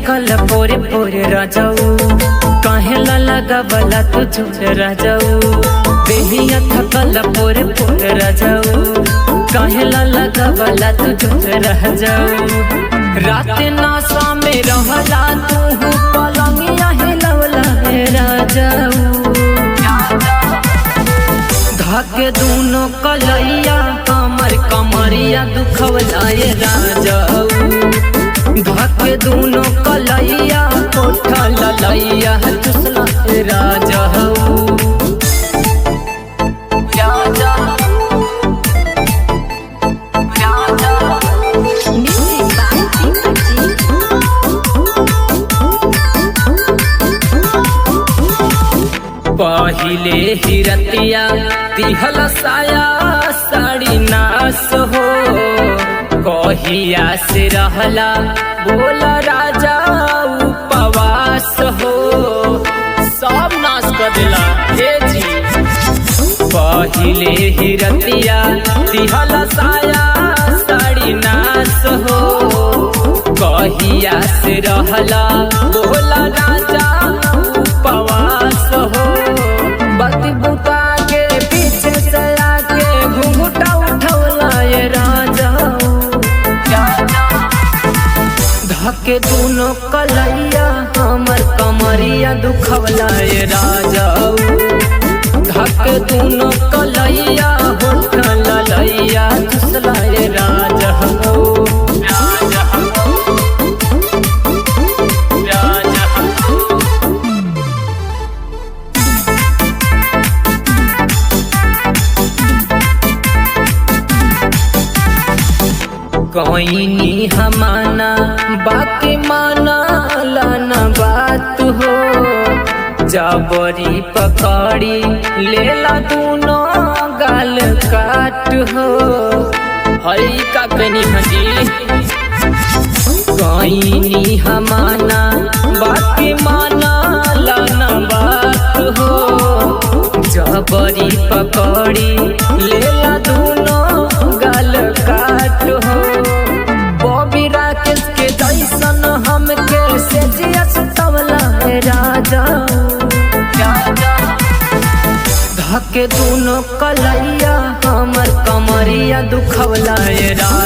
थकल पोरे पोरे राजाऊ काहेला लगावला तू झूठ राजाऊ। देहिया थकल पोरे पोरे राजाऊ काहेला लगावला तू झूठ राजाऊ। रात नासा में रहला तू पलंगिया हिलवला है राजाऊ। धाके दूनो कलैया हमर कमरिया दुखवला ये राजाऊ। धाके दूनो कलैया कोठा ललैया चुसला ये राजाऊ। पहिले हिरतिया दिहल साया साड़ी नास हो। कहिया से रहला बोला राजा उपवास हो। सब नाश कर देला हे जी। पहिले हिरतिया दिहल साया साड़ी नास हो। कहिया से रहला बोला राजा उपवास हो। बत्ती बुता के पीछे से आके घूंघटा उठवला ये राजाऊ। धके दूनो कलैया हमर कमरिया दुखवला ये राजाऊ। धके दूनो कलैया होठा ललैया चुसला ये राजाऊ। कोई हमाना बाकी माना लाना बात हो। जबरी पकड़ी लेला दूनो गाल काट हो। हई का कनी हजी कोई हमाना बाकी माना लाना बात हो। जबरी पकड़ी लेला दूनो गाल काट हो। के जैसन हमके से जियसतवला है राजाऊ। धके दूनो कलैया हमर कमरिया दुखवला है राजाऊ।